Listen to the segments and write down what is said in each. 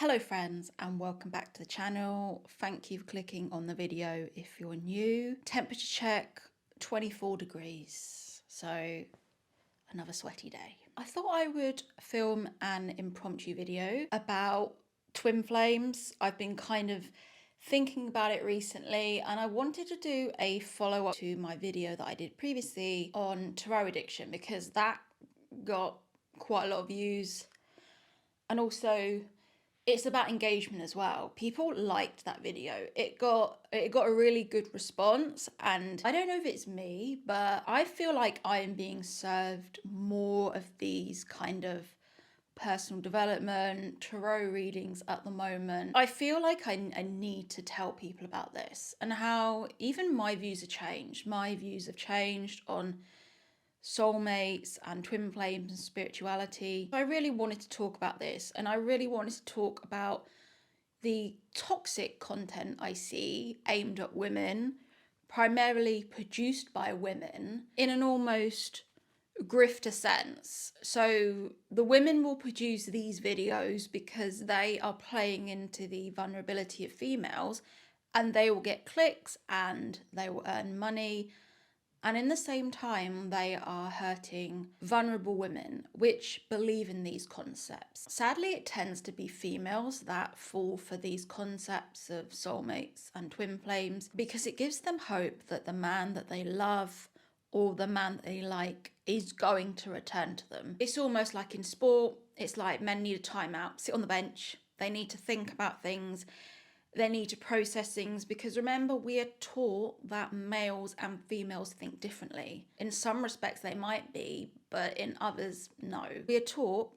Hello friends and welcome back to the channel. Thank you for clicking on the video if you're new. Temperature check 24 degrees, so another sweaty day. I thought I would film an impromptu video about twin flames. I've been kind of thinking about it recently and I wanted to do a follow-up to my video that I did previously on tarot addiction because that got quite a lot of views, and also it's about engagement as well. People liked that video. It got a really good response, and I don't know if it's me, but I feel like I am being served more of these kind of personal development, tarot readings at the moment. I feel like I need to tell people about this and how even my views have changed. My views have changed on soulmates and twin flames and spirituality. I really wanted to talk about this, and I really wanted to talk about the toxic content I see aimed at women, primarily produced by women, in an almost grifter sense. So the women will produce these videos because they are playing into the vulnerability of females, and they will get clicks and they will earn money. And in the same time, they are hurting vulnerable women which believe in these concepts. Sadly, it tends to be females that fall for these concepts of soulmates and twin flames because it gives them hope that the man that they love or the man that they like is going to return to them. It's almost like in sport, it's like men need a timeout, sit on the bench, they need to think about things. They need to process things because remember, we are taught that males and females think differently. In some respects they might be, but in others, no. We are taught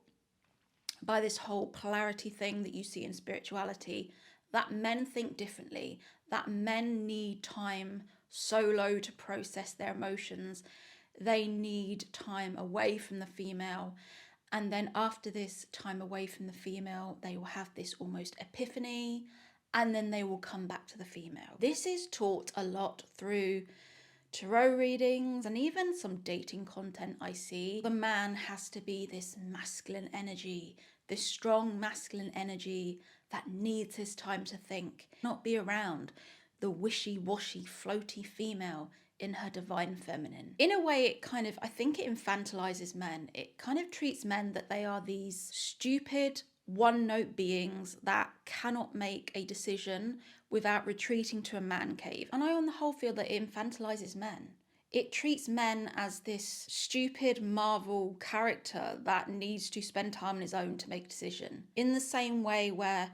by this whole polarity thing that you see in spirituality that men think differently, that men need time solo to process their emotions. They need time away from the female. And then after this time away from the female, they will have this almost epiphany, and then they will come back to the female. This is taught a lot through tarot readings and even some dating content I see. The man has to be this masculine energy, this strong masculine energy that needs his time to think, not be around the wishy-washy, floaty female in her divine feminine. In a way, it kind of, I think it infantilizes men. It kind of treats men that they are these stupid, one-note beings that cannot make a decision without retreating to a man cave. And I on the whole feel that it infantilizes men. It treats men as this stupid Marvel character that needs to spend time on his own to make a decision. In the same way where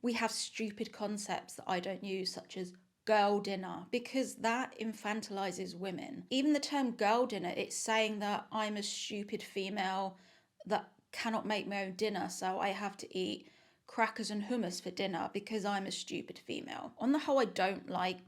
we have stupid concepts that I don't use, such as girl dinner, because that infantilizes women. Even the term girl dinner, it's saying that I'm a stupid female that cannot make my own dinner, so I have to eat crackers and hummus for dinner because I'm a stupid female. On the whole, I don't like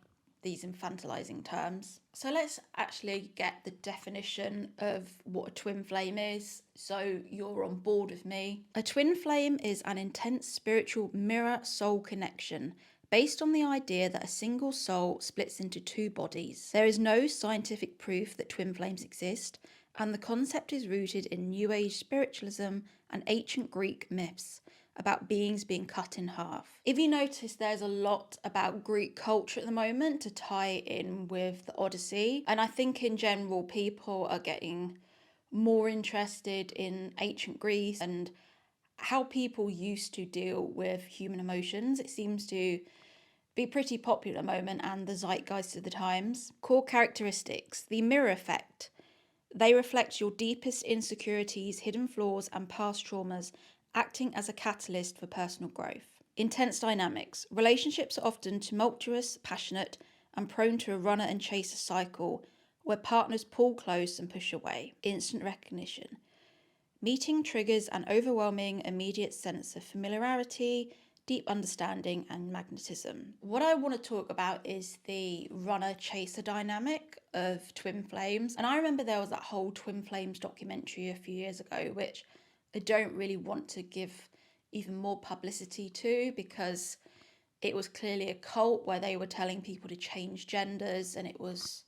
these infantilizing terms. So let's actually get the definition of what a twin flame is, so you're on board with me. A twin flame is an intense spiritual mirror soul connection based on the idea that a single soul splits into two bodies. There is no scientific proof that twin flames exist, and the concept is rooted in New Age spiritualism and ancient Greek myths about beings being cut in half. If you notice, there's a lot about Greek culture at the moment to tie in with the Odyssey, and I think in general people are getting more interested in ancient Greece and how people used to deal with human emotions. It seems to be pretty popular at the moment and the zeitgeist of the times. Core characteristics: the mirror effect. They reflect your deepest insecurities, hidden flaws, and past traumas, acting as a catalyst for personal growth. Intense dynamics. Relationships are often tumultuous, passionate, and prone to a runner and chaser cycle where partners pull close and push away. Instant recognition. Meeting triggers an overwhelming, immediate sense of familiarity, deep understanding, and magnetism. What I want to talk about is the runner-chaser dynamic of twin flames. And I remember there was that whole twin flames documentary a few years ago, which I don't really want to give even more publicity to because it was clearly a cult where they were telling people to change genders, and it was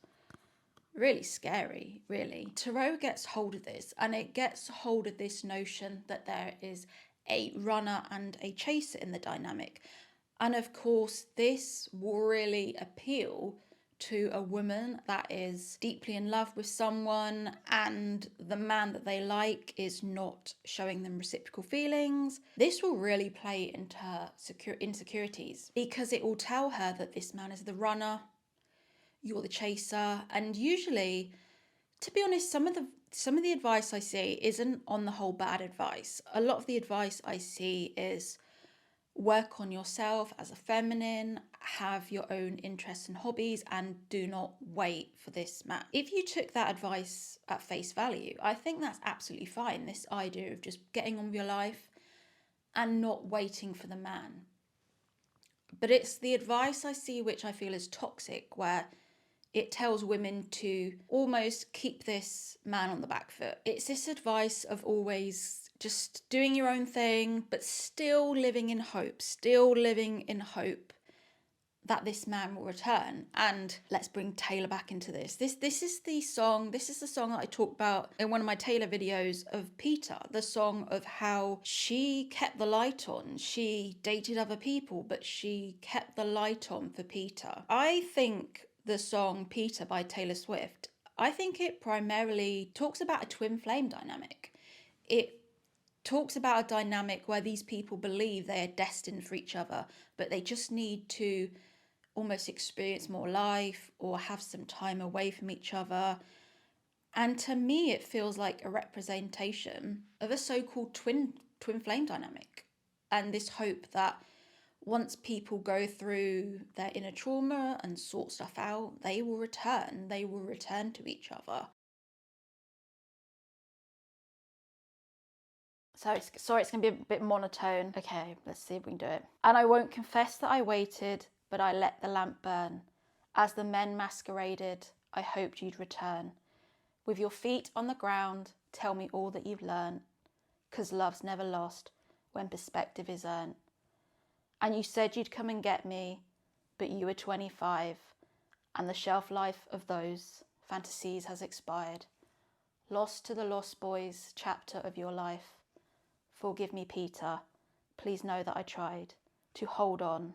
really scary, really. Tarot gets hold of this, and it gets hold of this notion that there is a runner and a chaser in the dynamic. And of course, this will really appeal to a woman that is deeply in love with someone and the man that they like is not showing them reciprocal feelings. This will really play into her insecurities because it will tell her that this man is the runner, you're the chaser, and usually, to be honest, some of the advice I see isn't on the whole bad advice. A lot of the advice I see is work on yourself as a feminine, have your own interests and hobbies, and do not wait for this man. If you took that advice at face value, I think that's absolutely fine. This idea of just getting on with your life and not waiting for the man. But it's the advice I see which I feel is toxic, where it tells women to almost keep this man on the back foot. It's this advice of always just doing your own thing, but still living in hope that this man will return. And let's bring Taylor back into this. This is the song that I talked about in one of my Taylor videos of Peter, the song of how she kept the light on. She dated other people, but she kept the light on for Peter. I think the song Peter by Taylor Swift, I think it primarily talks about a twin flame dynamic. It talks about a dynamic where these people believe they are destined for each other, but they just need to almost experience more life or have some time away from each other. And to me, it feels like a representation of a so-called twin flame dynamic, and this hope that once people go through their inner trauma and sort stuff out, they will return to each other. So it's going to be a bit monotone. Okay, let's see if we can do it. And I won't confess that I waited, but I let the lamp burn. As the men masqueraded, I hoped you'd return. With your feet on the ground, tell me all that you've learned. 'Cause love's never lost when perspective is earned. And you said you'd come and get me, but you were 25, and the shelf life of those fantasies has expired. Lost to the Lost Boys chapter of your life. Forgive me, Peter. Please know that I tried to hold on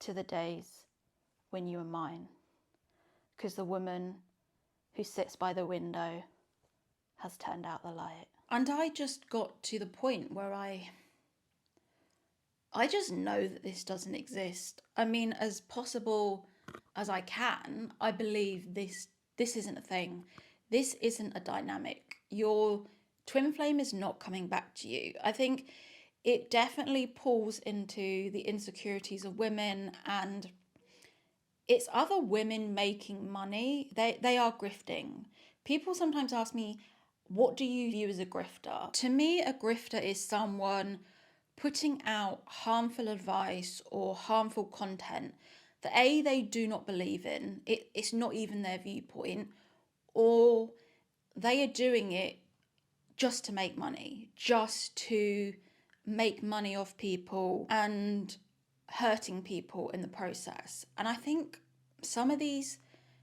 to the days when you were mine. 'Cause the woman who sits by the window has turned out the light. And I just got to the point where I just know that this doesn't exist. I mean, as possible as I can, I believe this isn't a thing. This isn't a dynamic. Your twin flame is not coming back to you. I think it definitely pulls into the insecurities of women, and it's other women making money. They are grifting. People sometimes ask me, what do you view as a grifter? To me, a grifter is someone putting out harmful advice or harmful content that they do not believe in. It's not even their viewpoint, or they are doing it just to make money, just to make money off people and hurting people in the process. And I think some of these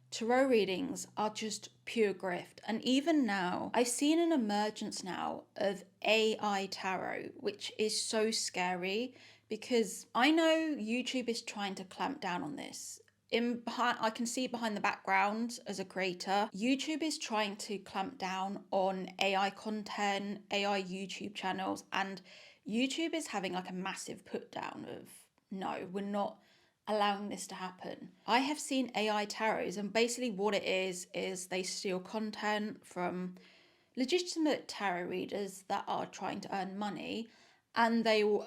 tarot readings are just pure grift. And even now, I've seen an emergence now of AI tarot, which is so scary because I know YouTube is trying to clamp down on this. I can see behind the background as a creator, YouTube is trying to clamp down on AI content, AI YouTube channels, and YouTube is having like a massive put down of no, we're not allowing this to happen. I have seen AI tarots, and basically what it is they steal content from legitimate tarot readers that are trying to earn money, and they will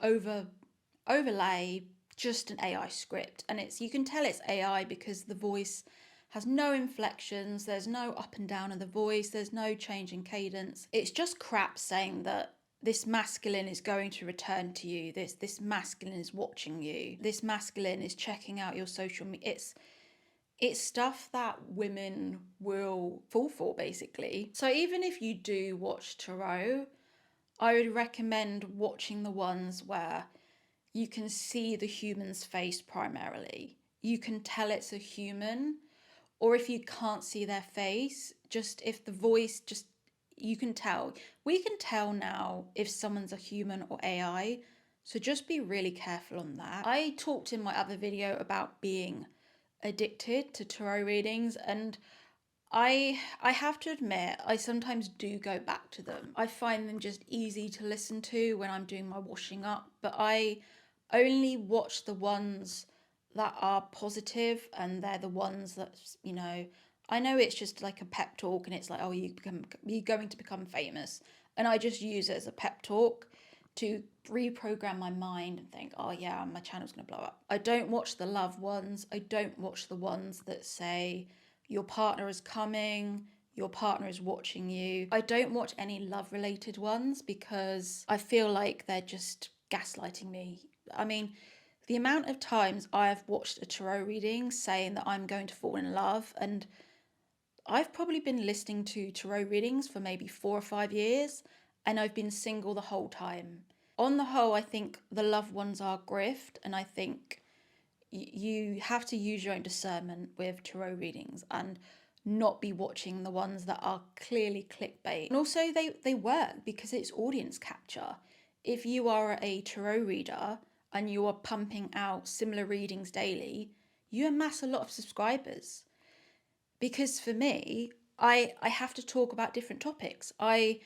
overlay just an AI script. And you can tell it's AI because the voice has no inflections, there's no up and down of the voice, there's no change in cadence. It's just crap saying that this masculine is going to return to you, this masculine is watching you, this masculine is checking out your social media. It's stuff that women will fall for, basically. So even if you do watch tarot, I would recommend watching the ones where you can see the human's face primarily. You can tell it's a human, or if you can't see their face, just if the voice just You can tell. We can tell now if someone's a human or AI. So just be really careful on that. I talked in my other video about being addicted to tarot readings, and I have to admit, I sometimes do go back to them. I find them just easy to listen to when I'm doing my washing up, but I only watch the ones that are positive, and they're the ones that, I know it's just like a pep talk and it's like, oh, you're going to become famous. And I just use it as a pep talk to reprogram my mind and think, oh yeah, my channel's going to blow up. I don't watch the love ones. I don't watch the ones that say your partner is coming, your partner is watching you. I don't watch any love related ones because I feel like they're just gaslighting me. I mean, the amount of times I have watched a tarot reading saying that I'm going to fall in love, and I've probably been listening to tarot readings for maybe 4 or 5 years, and I've been single the whole time. On the whole, I think the loved ones are grift, and I think you have to use your own discernment with tarot readings and not be watching the ones that are clearly clickbait. And also, they work because it's audience capture. If you are a tarot reader and you are pumping out similar readings daily, you amass a lot of subscribers. Because for me, I have to talk about different topics. I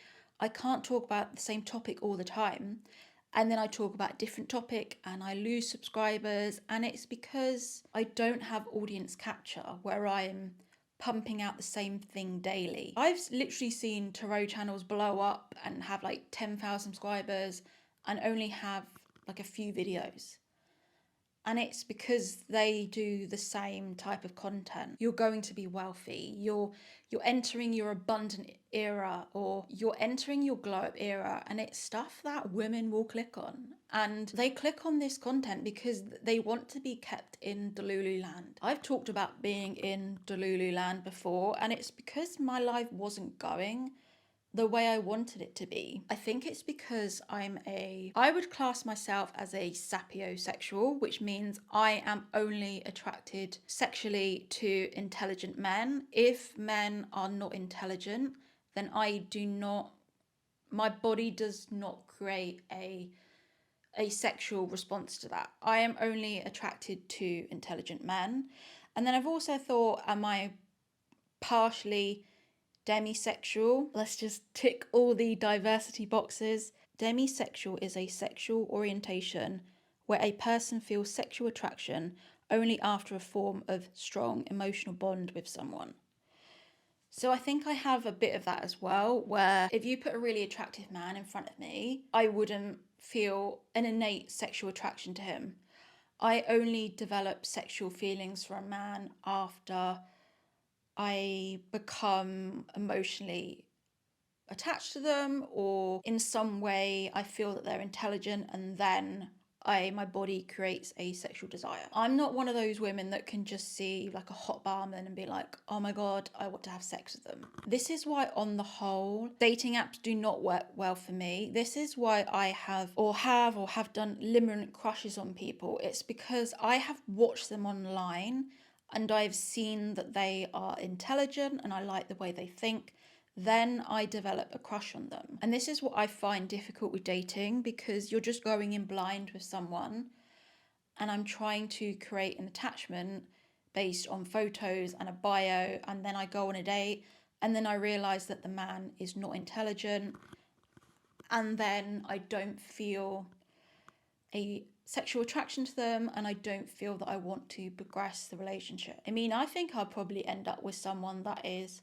can't talk about the same topic all the time, and then I talk about a different topic and I lose subscribers, and it's because I don't have audience capture where I'm pumping out the same thing daily. I've literally seen tarot channels blow up and have like 10,000 subscribers and only have like a few videos. And it's because they do the same type of content. You're going to be wealthy. You're entering your abundant era, or you're entering your glow up era, and it's stuff that women will click on. And they click on this content because they want to be kept in Delulu land. I've talked about being in Delulu land before, and it's because my life wasn't going the way I wanted it to be. I think it's because I would class myself as a sapiosexual, which means I am only attracted sexually to intelligent men. If men are not intelligent, then my body does not create a sexual response to that. I am only attracted to intelligent men. And then I've also thought, am I partially demisexual? Let's just tick all the diversity boxes. Demisexual is a sexual orientation where a person feels sexual attraction only after a form of strong emotional bond with someone. So I think I have a bit of that as well, where if you put a really attractive man in front of me, I wouldn't feel an innate sexual attraction to him. I only develop sexual feelings for a man after I become emotionally attached to them, or in some way I feel that they're intelligent, and then my body creates a sexual desire. I'm not one of those women that can just see like a hot barman and be like, oh my god, I want to have sex with them. This is why on the whole dating apps do not work well for me. This is why I have done limerent crushes on people. It's because I have watched them online and I've seen that they are intelligent and I like the way they think. Then I develop a crush on them. And this is what I find difficult with dating, because you're just going in blind with someone, and I'm trying to create an attachment based on photos and a bio, and then I go on a date and then I realize that the man is not intelligent, and then I don't feel a sexual attraction to them, and I don't feel that I want to progress the relationship. I mean, I think I'll probably end up with someone that is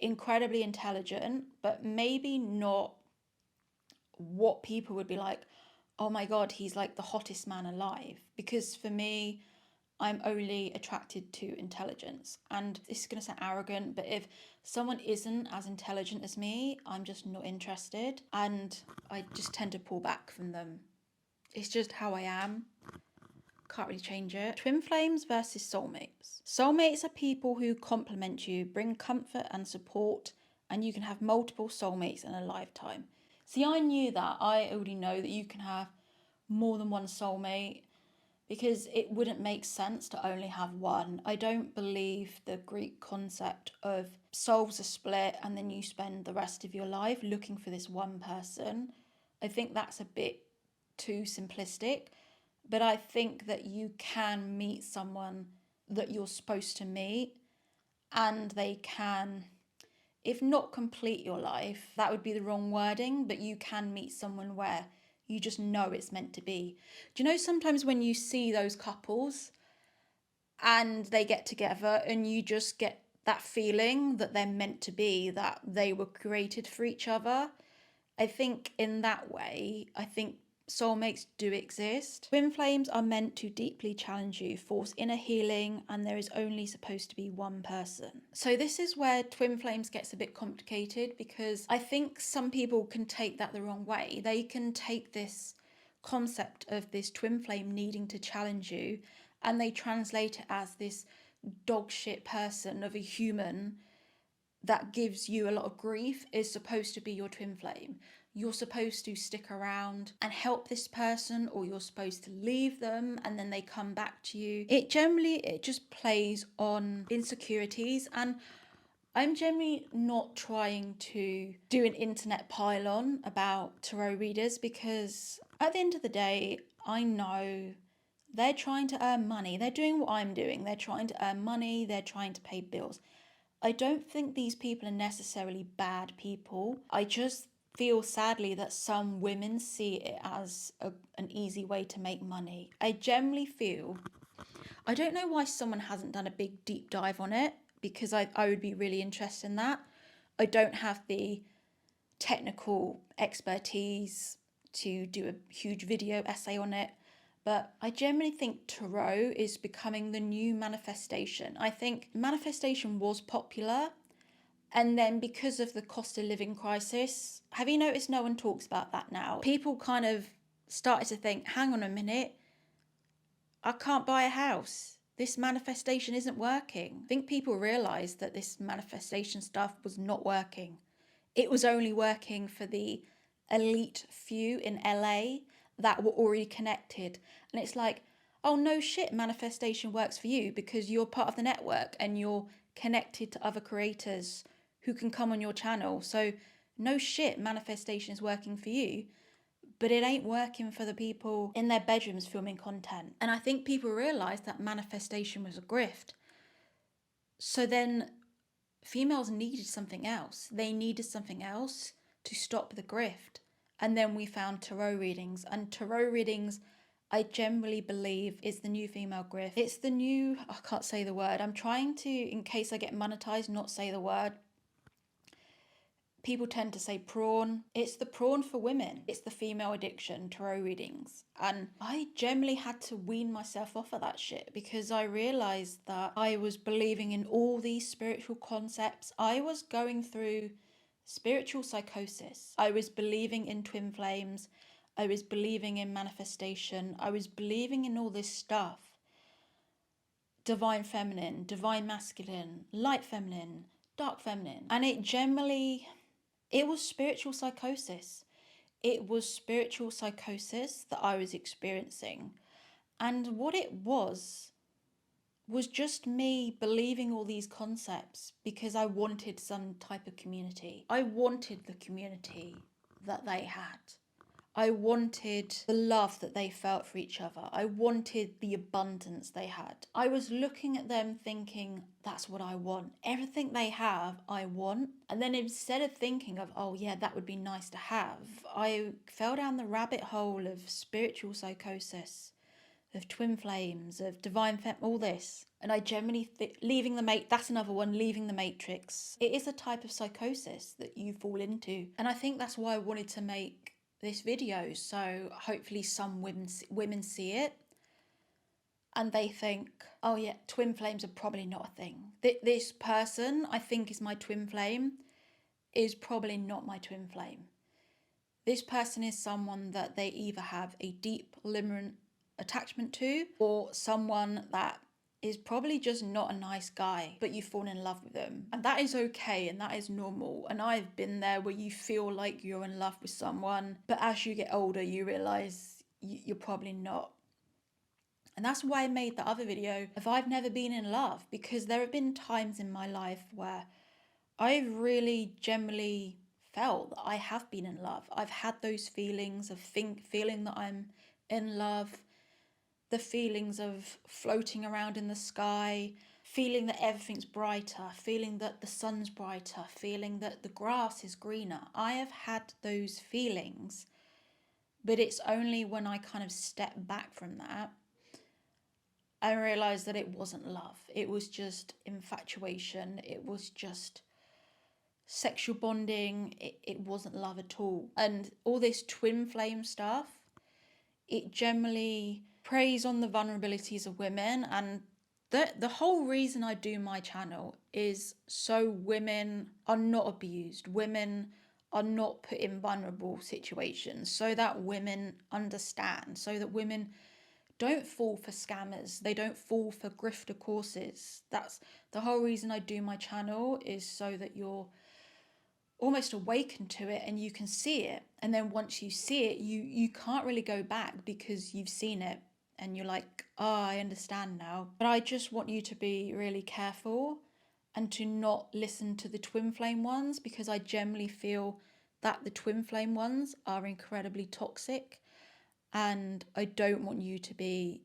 incredibly intelligent, but maybe not what people would be like, oh my god, he's like the hottest man alive. Because for me, I'm only attracted to intelligence. And this is going to sound arrogant, but if someone isn't as intelligent as me, I'm just not interested, and I just tend to pull back from them. It's just how I am. Can't really change it. Twin flames versus soulmates. Soulmates are people who complement you, bring comfort and support, and you can have multiple soulmates in a lifetime. See, I knew that. I already know that you can have more than one soulmate, because it wouldn't make sense to only have one. I don't believe the Greek concept of souls are split and then you spend the rest of your life looking for this one person. I think that's a bit too simplistic, but I think that you can meet someone that you're supposed to meet, and they can, if not complete your life, that would be the wrong wording, but you can meet someone where you just know it's meant to be. Do you know sometimes when you see those couples and they get together and you just get that feeling that they're meant to be, that they were created for each other? I think in that way, I think soulmates do exist. Twin flames are meant to deeply challenge you, force inner healing, and there is only supposed to be one person. So this is where twin flames gets a bit complicated, because I think some people can take that the wrong way. They can take this concept of this twin flame needing to challenge you and they translate it as this dog shit person of a human that gives you a lot of grief is supposed to be your twin flame. You're supposed to stick around and help this person, or you're supposed to leave them and then they come back to you. It just plays on insecurities, and I'm generally not trying to do an internet pile-on about tarot readers, because at the end of the day, I know they're trying to earn money. They're doing what I'm doing. They're trying to earn money. They're trying to pay bills. I don't think these people are necessarily bad people. I just feel sadly that some women see it as an easy way to make money. I generally feel, I don't know why someone hasn't done a big deep dive on it, because I would be really interested in that. I don't have the technical expertise to do a huge video essay on it, but I generally think tarot is becoming the new manifestation. I think manifestation was popular, and then because of the cost of living crisis, have you noticed no one talks about that now? People kind of started to think, hang on a minute, I can't buy a house. This manifestation isn't working. I think people realised that this manifestation stuff was not working. It was only working for the elite few in LA that were already connected. And it's like, oh no shit, manifestation works for you because you're part of the network and you're connected to other creators who can come on your channel. So no shit, manifestation is working for you. But it ain't working for the people in their bedrooms filming content. And I think people realised that manifestation was a grift. So then females needed something else. They needed something else to stop the grift. And then we found tarot readings. And tarot readings, I generally believe, is the new female grift. It's the new, I can't say the word. I'm trying to, in case I get monetized, not say the word. People tend to say prawn. It's the prawn for women. It's the female addiction, tarot readings. And I generally had to wean myself off of that shit, because I realized that I was believing in all these spiritual concepts. I was going through spiritual psychosis. I was believing in twin flames. I was believing in manifestation. I was believing in all this stuff. Divine feminine, divine masculine, light feminine, dark feminine. And it was spiritual psychosis. It was spiritual psychosis that I was experiencing. And what it was just me believing all these concepts because I wanted some type of community. I wanted the community that they had. I wanted the love that they felt for each other. I wanted the abundance they had. I was looking at them thinking, that's what I want. Everything they have, I want. And then instead of thinking of, oh yeah, that would be nice to have, I fell down the rabbit hole of spiritual psychosis, of twin flames, of divine all this. And I generally leaving the mate, that's another one, leaving the matrix. It is a type of psychosis that you fall into. And I think that's why I wanted to make this video, so hopefully some women see it and they think, oh yeah, twin flames are probably not a thing. This person I think is my twin flame is probably not my twin flame. This person is someone that they either have a deep limerent attachment to, or someone that is probably just not a nice guy, but you've fallen in love with them. And that is okay, and that is normal. And I've been there where you feel like you're in love with someone, but as you get older, you realise you're probably not. And that's why I made the other video of I've never been in love, because there have been times in my life where I've really generally felt that I have been in love. I've had those feelings of feeling that I'm in love, the feelings of floating around in the sky, feeling that everything's brighter, feeling that the sun's brighter, feeling that the grass is greener. I have had those feelings, but it's only when I kind of step back from that I realised that it wasn't love. It was just infatuation. It was just sexual bonding. It wasn't love at all. And all this twin flame stuff, it generally preys on the vulnerabilities of women. And the whole reason I do my channel is so women are not abused, women are not put in vulnerable situations, so that women understand, so that women don't fall for scammers, they don't fall for grifter courses. That's the whole reason I do my channel, is so that you're almost awakened to it and you can see it. And then once you see it, you can't really go back because you've seen it and you're like, oh, I understand now. But I just want you to be really careful and to not listen to the twin flame ones, because I generally feel that the twin flame ones are incredibly toxic, and I don't want you to be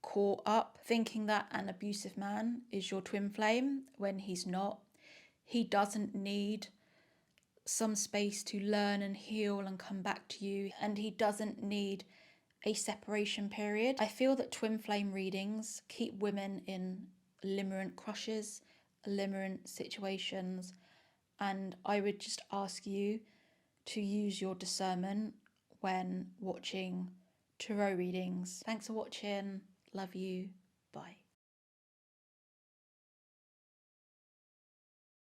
caught up thinking that an abusive man is your twin flame when he's not. He doesn't need some space to learn and heal and come back to you, and he doesn't need a separation period. I feel that twin flame readings keep women in limerent crushes, limerent situations, and I would just ask you to use your discernment when watching tarot readings. Thanks for watching. Love you. Bye.